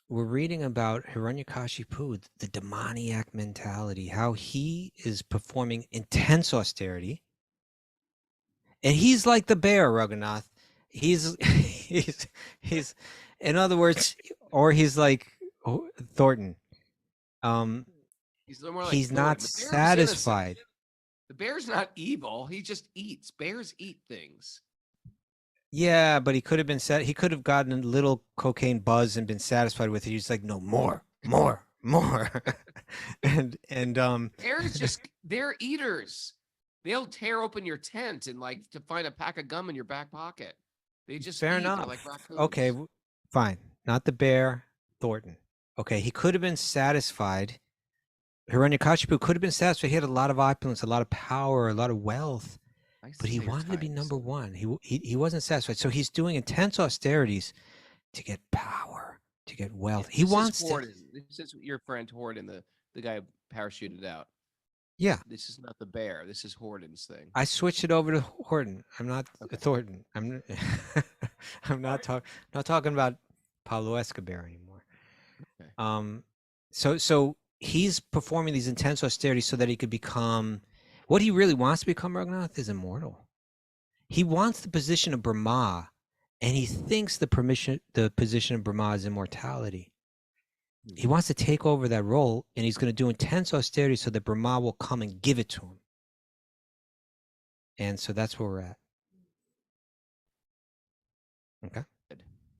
Speaker 1: We're reading about Hiranyakashipu, the demoniac mentality, how he is performing intense austerity. And he's like the bear, Raghunath. He's in other words, or he's like Thornton.
Speaker 5: He's more like
Speaker 1: he's
Speaker 5: Thornton.
Speaker 1: not satisfied.
Speaker 5: The bear's not evil. He just eats. Bears eat things.
Speaker 1: Yeah, but he could have been he could have gotten a little cocaine buzz and been satisfied with it. He's like, no, more. and
Speaker 5: bears they're eaters. They'll tear open your tent and like to find a pack of gum in your back pocket. They just
Speaker 1: fair
Speaker 5: eat.
Speaker 1: enough.
Speaker 5: Like
Speaker 1: okay, fine. Not the bear, Thornton. Okay, he could have been satisfied. Hiranyakashipu could have been satisfied. He had a lot of opulence, a lot of power, a lot of wealth. But he wanted to be number one. He wasn't satisfied. So he's doing intense austerities to get power, to get wealth.
Speaker 5: Yeah,
Speaker 1: he wants to.
Speaker 5: This is your friend Horton, the guy who parachuted out.
Speaker 1: Yeah.
Speaker 5: This is not the bear. This is Horton's thing.
Speaker 1: I switched it over to Horton. I'm not Thornton. I'm not talking about Pablo EscoBear anymore. Okay. So he's performing these intense austerities so that he could become. What he really wants to become, Raghunath, is immortal. He wants the position of Brahma, and he thinks the position of Brahma is immortality. He wants to take over that role, and he's going to do intense austerity so that Brahma will come and give it to him. And so that's where we're at. Okay.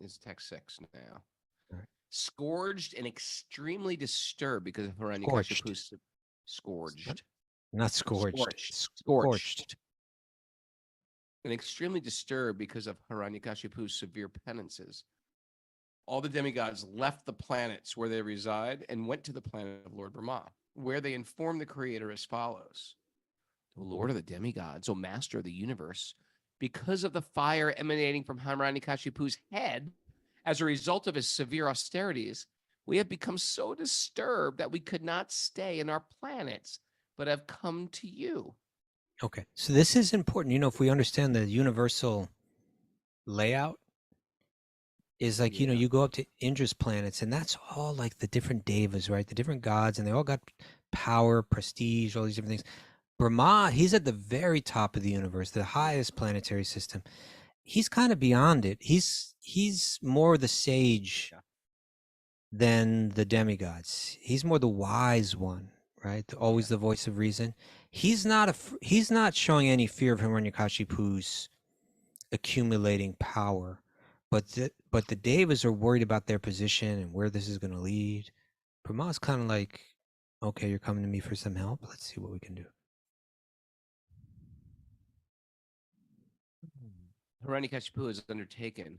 Speaker 5: It's text 6 now.
Speaker 1: All right.
Speaker 5: Scourged and extremely disturbed because of Hiranyakashipu's scourged.
Speaker 1: Not scorched.
Speaker 5: Scorched. And extremely disturbed because of Hiranyakashipu's severe penances. All the demigods left the planets where they reside and went to the planet of Lord Brahma, where they informed the Creator as follows. O Lord of the demigods, O Master of the universe, because of the fire emanating from Hiranyakashipu's head, as a result of his severe austerities, we have become so disturbed that we could not stay in our planets, but have come to you.
Speaker 1: Okay, so this is important. You know, if we understand the universal layout, is like, you know, you go up to Indra's planets, and that's all like the different devas, right? The different gods, and they all got power, prestige, all these different things. Brahma, he's at the very top of the universe, the highest planetary system. He's kind of beyond it. He's more the sage than the demigods. He's more the wise one, right? Always the voice of reason. He's not showing any fear of Hiranyakashipu's accumulating power, but the devas are worried about their position and where this is going to lead. Brahma's kind of like, okay, you're coming to me for some help. Let's see what we can do.
Speaker 5: Hiranyakashipu is undertaken.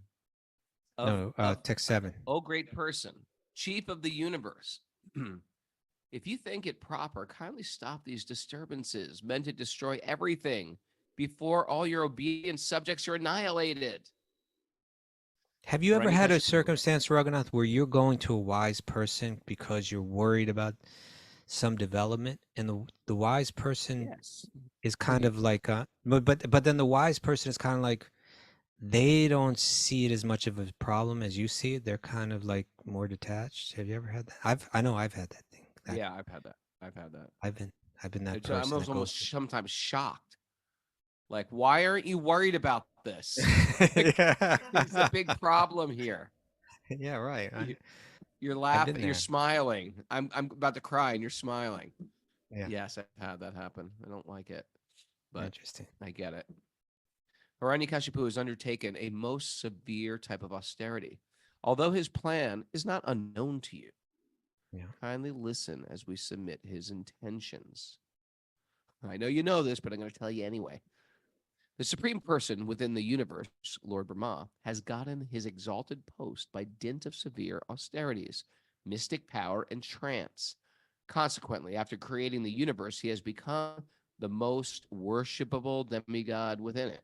Speaker 1: Text 7.
Speaker 5: O great person, chief of the universe, if you think it proper, kindly stop these disturbances meant to destroy everything before all your obedient subjects are annihilated.
Speaker 1: Have you ever had a circumstance, Raghunath, where you're going to a wise person because you're worried about some development, and the wise person is kind of like, but then the wise person is kind of like, they don't see it as much of a problem as you see it. They're kind of like more detached. Have you ever had that? I know I've had that thing.
Speaker 5: Yeah, I've had that.
Speaker 1: I've been that person.
Speaker 5: I'm almost sometimes shocked. Like, why aren't you worried about this? Like, there's a big problem here.
Speaker 1: Yeah, right.
Speaker 5: You're laughing. You're smiling. I'm about to cry, and you're smiling. Yeah. Yes, I've had that happen. I don't like it, but
Speaker 1: interesting.
Speaker 5: I get it. Hiranyakashipu has undertaken a most severe type of austerity, although his plan is not unknown to you.
Speaker 1: Yeah.
Speaker 5: Kindly listen as we submit his intentions. I know you know this, but I'm going to tell you anyway. The supreme person within the universe, Lord Brahma, has gotten his exalted post by dint of severe austerities, mystic power, and trance. Consequently, after creating the universe, he has become the most worshipable demigod within it.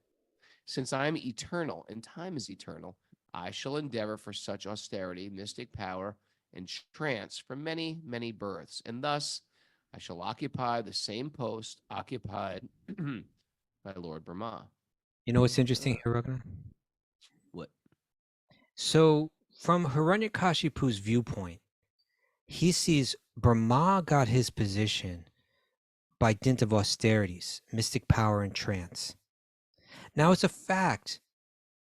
Speaker 5: Since I am eternal and time is eternal, I shall endeavor for such austerity, mystic power, and trance for many, many births, and thus I shall occupy the same post occupied by Lord Brahma.
Speaker 1: You know what's interesting here, Raghunath?
Speaker 5: What?
Speaker 1: So from Hiranyakashipu's viewpoint, he sees Brahma got his position by dint of austerities, mystic power, and trance. Now it's a fact.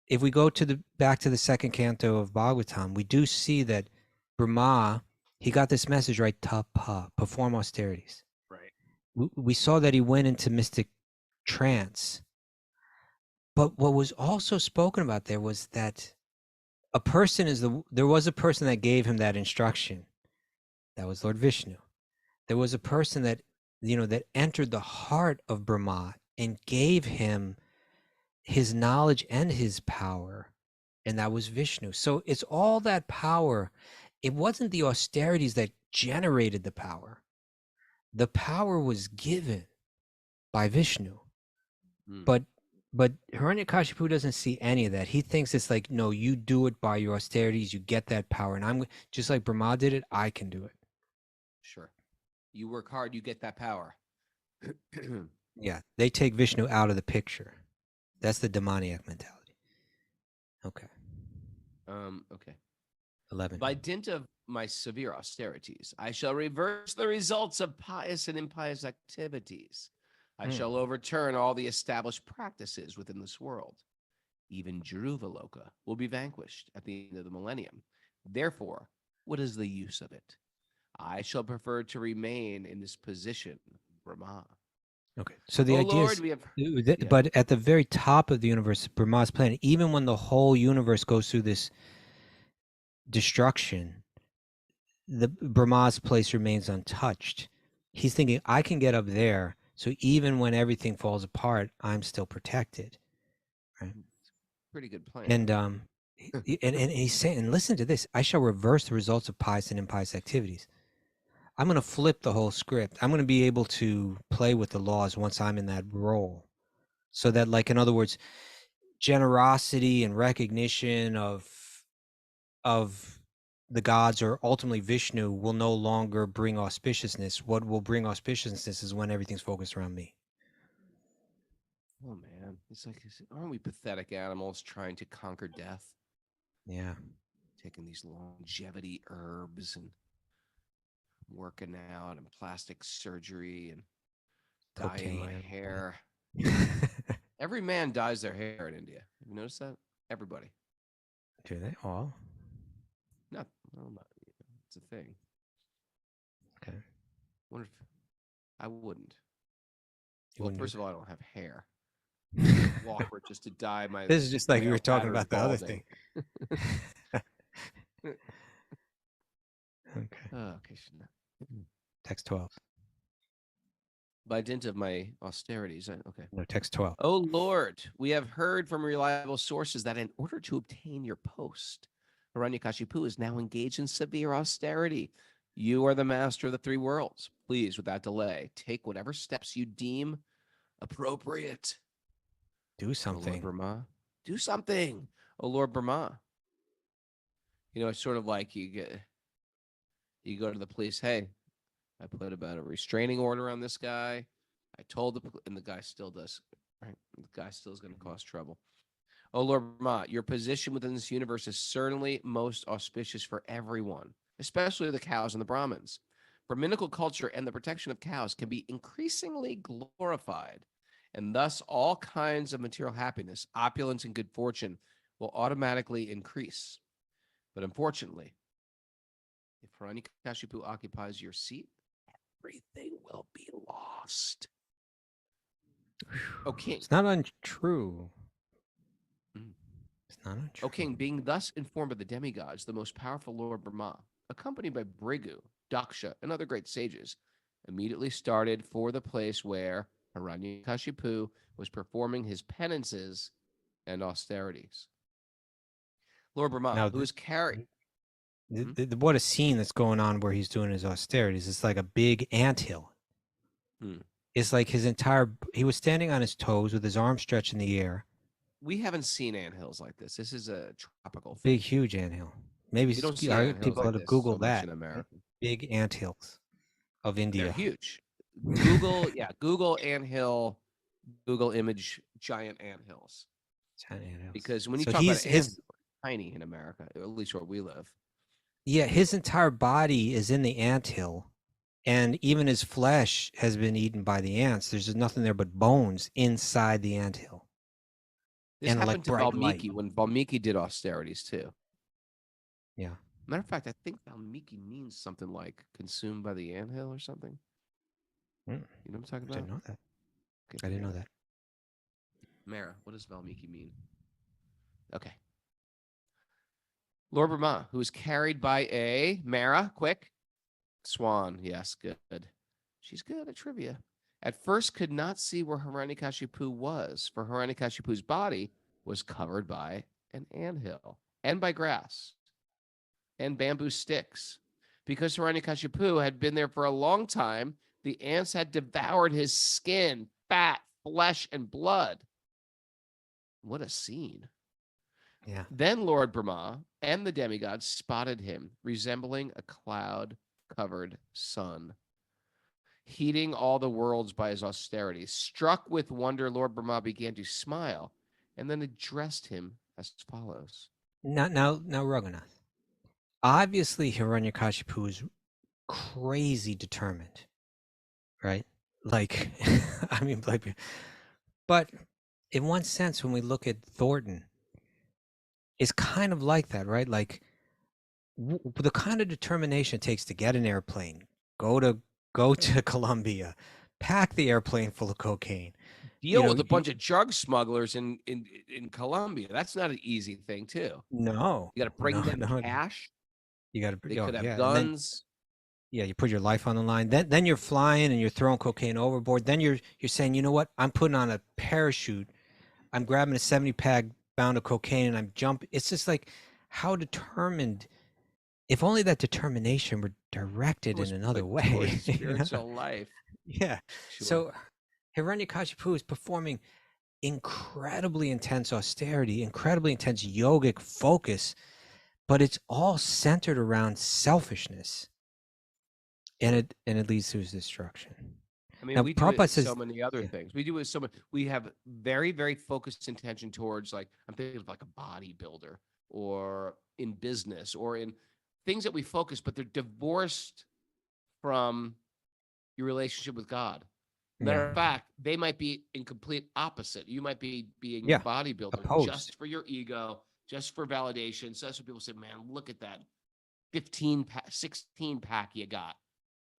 Speaker 1: If we go to back to the second canto of Bhagavatam, we do see that Brahma, he got this message, right? Tapa, perform austerities.
Speaker 5: Right.
Speaker 1: We saw that he went into mystic trance. But what was also spoken about there was that there was a person that gave him that instruction. That was Lord Vishnu. There was a person that, that entered the heart of Brahma and gave him his knowledge and his power, and that was Vishnu. So it's all that power. It wasn't the austerities that generated the power. The power was given by Vishnu. But Hiranyakashipu doesn't see any of that. He thinks it's like, no, you do it by your austerities, you get that power. And I'm just like Brahma did it, I can do it.
Speaker 5: Sure. You work hard, you get that power.
Speaker 1: Yeah, they take Vishnu out of the picture. That's the demoniac mentality. Okay.
Speaker 5: Okay.
Speaker 1: 11.
Speaker 5: By dint of my severe austerities, I shall reverse the results of pious and impious activities. I shall overturn all the established practices within this world. Even Jruvaloka will be vanquished at the end of the millennium. Therefore, What is the use of it? I shall prefer to remain in this position, Brahma.
Speaker 1: Okay. So the
Speaker 5: Oh
Speaker 1: idea
Speaker 5: Lord,
Speaker 1: is,
Speaker 5: we have.
Speaker 1: but at the very top of the universe, Brahma's planet, even when the whole universe goes through this destruction, the Brahma's place remains untouched. He's thinking, I can get up there, so even when everything falls apart, I'm still protected. Right?
Speaker 5: Pretty good plan.
Speaker 1: And and he's saying, and listen to this: I shall reverse the results of pious and impious activities. I'm going to flip the whole script. I'm going to be able to play with the laws once I'm in that role, so that, like, in other words, generosity and recognition of the gods, or ultimately Vishnu, will no longer bring auspiciousness. What will bring auspiciousness is when everything's focused around me.
Speaker 5: Oh man, it's like, aren't we pathetic animals trying to conquer death?
Speaker 1: Yeah.
Speaker 5: Taking these longevity herbs and working out and plastic surgery and dyeing my hair. Every man dyes their hair in India. Have you noticed that? Everybody.
Speaker 1: Do they all?
Speaker 5: Not. It's a thing.
Speaker 1: Okay.
Speaker 5: Wonder if I wouldn't.
Speaker 1: You
Speaker 5: Well,
Speaker 1: wouldn't
Speaker 5: first
Speaker 1: do
Speaker 5: of all, I don't have hair. Awkward just to dye my.
Speaker 1: This is just like you
Speaker 5: male
Speaker 1: were talking
Speaker 5: pattern
Speaker 1: about the other
Speaker 5: balding.
Speaker 1: thing. Okay.
Speaker 5: Okay.
Speaker 1: Text 12.
Speaker 5: By dint of my austerities, okay.
Speaker 1: No, text 12.
Speaker 5: Oh Lord, we have heard from reliable sources that in order to obtain your post, Hiranyakashipu is now engaged in severe austerity. You are the master of the three worlds. Please, without delay, take whatever steps you deem appropriate.
Speaker 1: Do something.
Speaker 5: Oh Lord Brahma, do something. Oh Lord Brahma. You know, it's sort of like you go to the police. Hey, I put about a restraining order on this guy. I told and the guy still does. Right, the guy still is going to cause trouble. Oh Lord Brahma, your position within this universe is certainly most auspicious for everyone, especially the cows and the Brahmins. Brahminical culture and the protection of cows can be increasingly glorified, and thus all kinds of material happiness, opulence, and good fortune will automatically increase. But unfortunately, if Hiranyakashipu occupies your seat, everything will be lost. O king.
Speaker 1: It's not untrue.
Speaker 5: Mm.
Speaker 1: It's not untrue.
Speaker 5: O king, being thus informed of the demigods, the most powerful Lord Brahma, accompanied by Brigu, Daksha, and other great sages, immediately started for the place where Hiranyakashipu was performing his penances and austerities. Lord Brahma,
Speaker 1: Now,
Speaker 5: who is carried.
Speaker 1: What a scene that's going on where he's doing his austerities. It's like a big anthill. It's like he was standing on his toes with his arms stretched in the air.
Speaker 5: We haven't seen anthills like this. This is a tropical thing.
Speaker 1: Big, huge anthill. Maybe
Speaker 5: you don't see
Speaker 1: people
Speaker 5: like
Speaker 1: ought to Google
Speaker 5: so
Speaker 1: that.
Speaker 5: In America.
Speaker 1: Big anthills of India.
Speaker 5: They're huge. Google anthill, Google image giant anthills.
Speaker 1: Giant anthills.
Speaker 5: Because when you talk about anthills, tiny in America, or at least where we live.
Speaker 1: Yeah, his entire body is in the anthill, and even his flesh has been eaten by the ants. There's just nothing there but bones inside the anthill.
Speaker 5: This
Speaker 1: and
Speaker 5: happened to Valmiki
Speaker 1: light.
Speaker 5: when Valmiki did austerities too.
Speaker 1: Yeah.
Speaker 5: Matter of fact, I think Valmiki means something like consumed by the anthill or something. You know what I'm talking about?
Speaker 1: I didn't know that.
Speaker 5: Okay,
Speaker 1: I didn't know that.
Speaker 5: Mara, what does Valmiki mean? Okay. Lord Brahma, who is carried by a Mara, quick. Swan, yes, good. She's good at trivia. At first could not see where Hiranyakashipu was, for Hiranyakashipu's body was covered by an anthill and by grass and bamboo sticks. Because Hiranyakashipu had been there for a long time, the ants had devoured his skin, fat, flesh, and blood. What a scene.
Speaker 1: Yeah.
Speaker 5: Then Lord Brahma and the demigods spotted him, resembling a cloud-covered sun, heating all the worlds by his austerity. Struck with wonder, Lord Brahma began to smile and then addressed him as follows.
Speaker 1: Now, Raghunath. Obviously, Hiranyakashipu is crazy determined, right? Like, I mean, but in one sense, when we look at Thornton, it's kind of like that, right? Like, the kind of determination it takes to get an airplane, go to Colombia, pack the airplane full of cocaine,
Speaker 5: deal with a bunch of drug smugglers in Colombia. That's not an easy thing, too.
Speaker 1: No,
Speaker 5: You got to bring them cash.
Speaker 1: You got to.
Speaker 5: They could have guns.
Speaker 1: You put your life on the line. Then you're flying and you're throwing cocaine overboard. Then you're saying, you know what? I'm putting on a parachute. I'm grabbing a 70-pound of cocaine and I'm jumping. It's just like, how determined. If only that determination were directed in another way.
Speaker 5: Spiritual life.
Speaker 1: Yeah. Sure. So Hiranyakashipu is performing incredibly intense austerity, incredibly intense yogic focus, but it's all centered around selfishness. And it leads to his destruction.
Speaker 5: I mean, now, we do it with so many other things. We do it with so much. We have very, very focused intention towards, like, I'm thinking of like a bodybuilder or in business or in things that we focus, but they're divorced from your relationship with God. Matter of fact, they might be in complete opposite. You might be being a bodybuilder just for your ego, just for validation. So that's what people say, man, look at that 16 pack you got.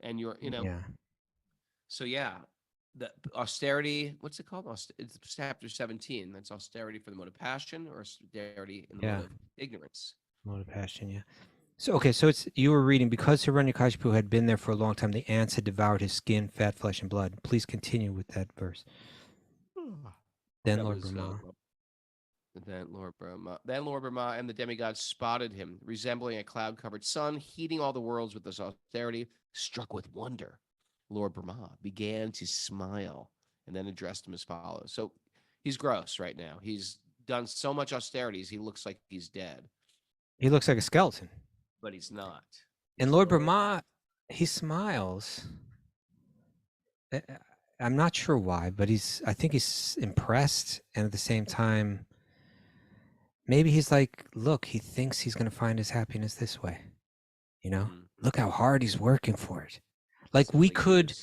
Speaker 5: And you're, so the austerity, what's it called? It's chapter 17. That's austerity for the mode of passion or austerity in the mode of ignorance.
Speaker 1: Mode of passion, yeah. So, okay, so you were reading, because Hiranyakashipu had been there for a long time, the ants had devoured his skin, fat, flesh, and blood. Please continue with that verse. Then Lord
Speaker 5: Brahma and the demigods spotted him, resembling a cloud-covered sun, heating all the worlds with this austerity. Struck with wonder, Lord Brahma began to smile and then addressed him as follows. So he's gross right now. He's done so much austerities, he looks like he's dead.
Speaker 1: He looks like a skeleton.
Speaker 5: But he's not.
Speaker 1: And Lord Brahma, he smiles. I'm not sure why, but I think he's impressed. And at the same time, maybe he's like, look, he thinks he's going to find his happiness this way. Look how hard he's working for it. Like, we could,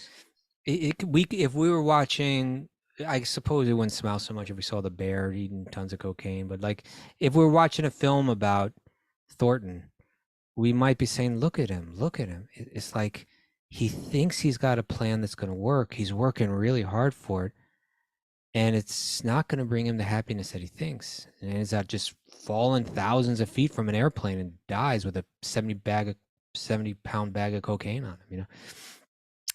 Speaker 1: if we were watching, I suppose it wouldn't smell so much if we saw the bear eating tons of cocaine, but like, if we were watching a film about Thornton, we might be saying, look at him. It's like, he thinks he's got a plan that's going to work. He's working really hard for it. And it's not going to bring him the happiness that he thinks. And he ends up just falling thousands of feet from an airplane and dies with a 70-pound bag of cocaine on him,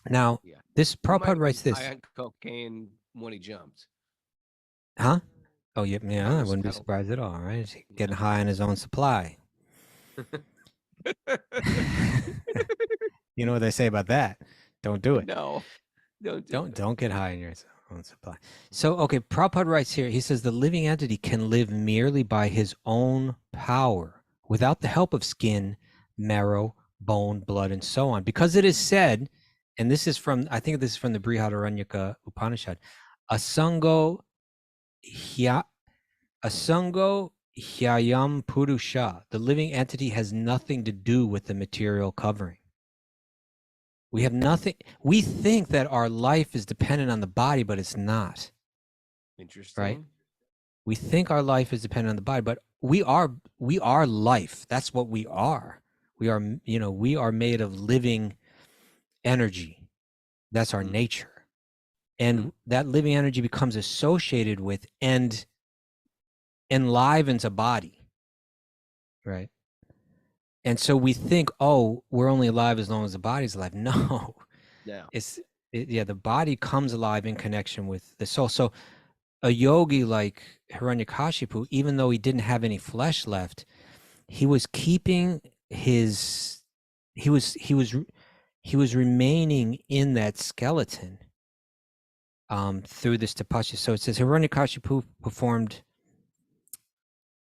Speaker 1: Now, this Prabhupada writes this.
Speaker 5: High on cocaine when he jumped.
Speaker 1: Huh? Oh, yeah, I wouldn't be surprised at all, right? He's getting high on his own supply. You know what they say about that? Don't do it.
Speaker 5: No,
Speaker 1: don't get high on your own supply. So, okay, Prabhupada writes here, he says, the living entity can live merely by his own power without the help of skin, marrow, bone, blood, and so on. Because it is said, and this is from, I think this is from the Brihadaranyaka Upanishad, Asango Hyayam Purusha, the living entity has nothing to do with the material covering. We have nothing. We think that our life is dependent on the body, but it's not.
Speaker 5: Interesting.
Speaker 1: Right? We think our life is dependent on the body, but we are life. That's what we are. We are, we are made of living energy. That's our nature. And that living energy becomes associated with and enlivens a body. Right? And so we think, oh, we're only alive as long as the body's alive. No.
Speaker 5: Yeah.
Speaker 1: The body comes alive in connection with the soul. So a yogi like Hiranyakashipu, even though he didn't have any flesh left, he was keeping he was remaining in that skeleton through this tapasya. So it says Hiranyakashipu performed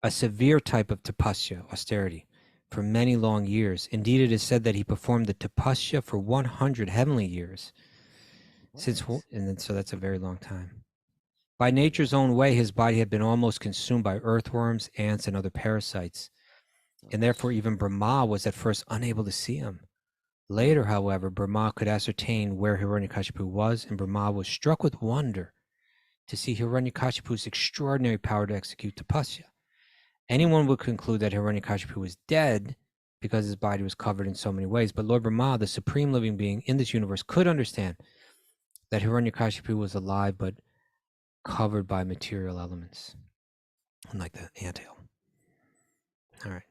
Speaker 1: a severe type of tapasya, austerity, for many long years. Indeed, it is said that he performed the tapasya for 100 heavenly years. So that's a very long time. By nature's own way, his body had been almost consumed by earthworms, ants, and other parasites. And therefore, even Brahma was at first unable to see him. Later, however, Brahma could ascertain where Hiranyakashipu was, and Brahma was struck with wonder to see Hiranyakashipu's extraordinary power to execute tapasya. Anyone would conclude that Hiranyakashipu was dead because his body was covered in so many ways. But Lord Brahma, the supreme living being in this universe, could understand that Hiranyakashipu was alive but covered by material elements, like the anthill. All right.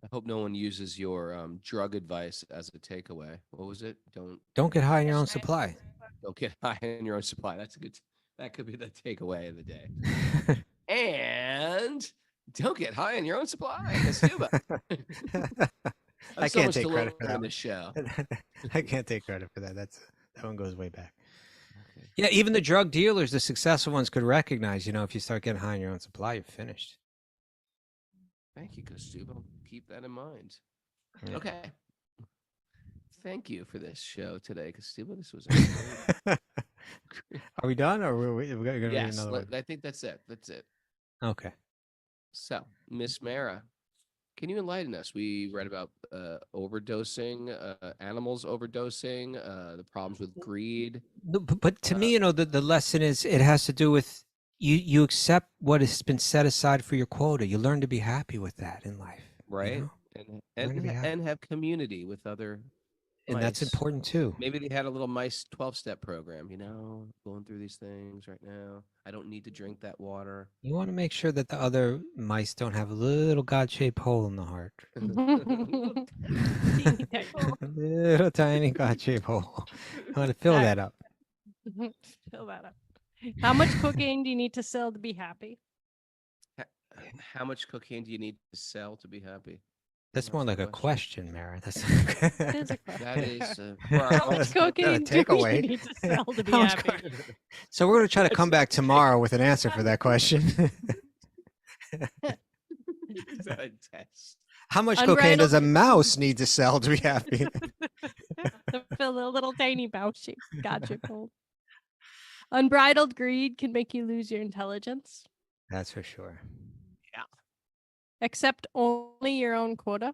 Speaker 5: I hope no one uses your drug advice as a takeaway. What was it?
Speaker 1: Don't get high in your own supply.
Speaker 5: Don't get high in your own supply. That could be the takeaway of the day. And don't get high in your own supply.
Speaker 1: I can't take credit for that
Speaker 5: on the show.
Speaker 1: I can't take credit for that. That one goes way back. Okay. Yeah, even the drug dealers, the successful ones, could recognize, if you start getting high in your own supply, you're finished.
Speaker 5: Thank you, Costuba. Keep that in mind.
Speaker 1: Yeah.
Speaker 5: Okay. Thank you for this show today, Costuba. This was
Speaker 1: Are we done, or are we going to read
Speaker 5: yes,
Speaker 1: another one?
Speaker 5: I think that's it. That's it.
Speaker 1: Okay.
Speaker 5: So, Miss Mara, can you enlighten us? We read about overdosing, animals overdosing, the problems with greed.
Speaker 1: But to me, the lesson is it has to do with you accept what has been set aside for your quota. You learn to be happy with that in life.
Speaker 5: Right. And have community with other
Speaker 1: and
Speaker 5: mice.
Speaker 1: That's important too.
Speaker 5: Maybe they had a little mice 12-step program, going through these things right now. I don't need to drink that water.
Speaker 1: You want to make sure that the other mice don't have a little God-shaped hole in the heart. A little tiny God-shaped hole. I want to fill that up.
Speaker 4: Fill that up. How much cocaine do you need to sell to be happy?
Speaker 5: How much cocaine do you need to sell to be happy?
Speaker 1: That's more like a question, Mara. That's
Speaker 4: It is a question.
Speaker 5: That is
Speaker 4: how much cocaine do you need to sell to be happy?
Speaker 1: So we're going to try to come back tomorrow with an answer for that question. How much cocaine does a mouse need to sell to be happy?
Speaker 4: To fill a little tiny mouse shape. Gotcha. Cool. Unbridled greed can make you lose your intelligence.
Speaker 1: That's for sure.
Speaker 5: Yeah.
Speaker 4: Accept only your own quota.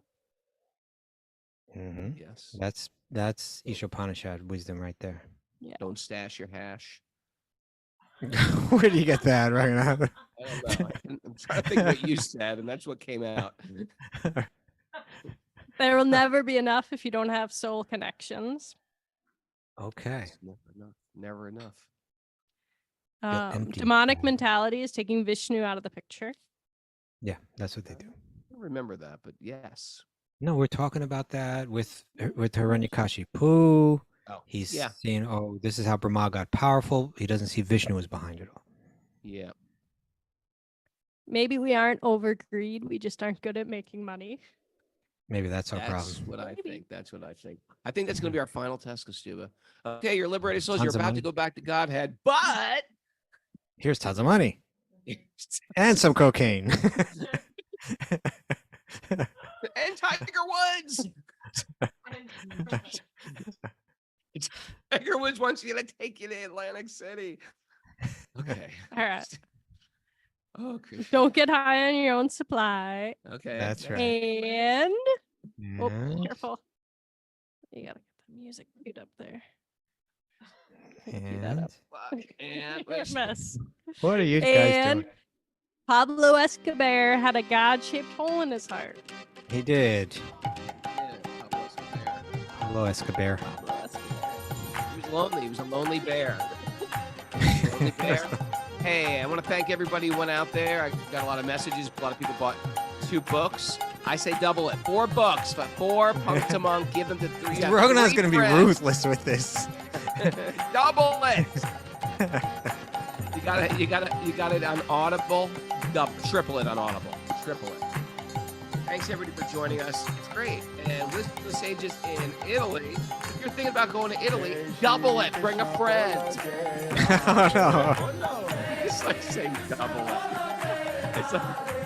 Speaker 1: Mm-hmm.
Speaker 5: Yes.
Speaker 1: That's Ishopanishad wisdom right there.
Speaker 5: Yeah. Don't stash your hash.
Speaker 1: Where do you get that right now?
Speaker 5: I don't know. I'm trying to think what you said, and that's what came out.
Speaker 4: There will never be enough if you don't have soul connections.
Speaker 1: Okay.
Speaker 5: Never enough.
Speaker 4: Demonic mentality is taking Vishnu out of the picture.
Speaker 1: Yeah, that's what they do.
Speaker 5: I don't remember that, but yes.
Speaker 1: No, we're talking about that with Hiranyakashipu.
Speaker 5: Oh,
Speaker 1: he's seeing, this is how Brahma got powerful. He doesn't see Vishnu is behind it all.
Speaker 5: Yeah.
Speaker 4: Maybe we aren't over greed. We just aren't good at making money.
Speaker 1: Maybe that's our problem.
Speaker 5: That's what I think. That's what I think. I think that's going to be our final test, Costuba. Okay, you're liberated souls. You're about to go back to Godhead, but
Speaker 1: here's tons of money and some cocaine.
Speaker 5: And Tiger Woods. Tiger Woods wants you to take you to Atlantic City. Okay.
Speaker 4: All right.
Speaker 5: Okay.
Speaker 4: Don't get high on your own supply.
Speaker 5: Okay.
Speaker 1: That's right.
Speaker 4: And careful. You gotta get the music queued up there.
Speaker 1: And
Speaker 4: mess.
Speaker 1: What are you guys doing?
Speaker 4: Pablo EscoBear had a God-shaped hole in his heart.
Speaker 1: He did. Pablo EscoBear.
Speaker 5: He was lonely. He was a lonely bear. Lonely bear. Hey, I want to thank everybody who went out there. I got a lot of messages. A lot of people bought 2 books. I say double it. 4 books, but 4 Punk to Monk. Give them to 3.
Speaker 1: Rogan's going to be ruthless with this.
Speaker 5: Double it. You got it on Audible. Triple it on Audible. Triple it. Thanks everybody for joining us. It's great. And listen to the sages in Italy. If you're thinking about going to Italy, double it. Bring a friend.
Speaker 1: Oh no.
Speaker 5: It's like saying double it. It's like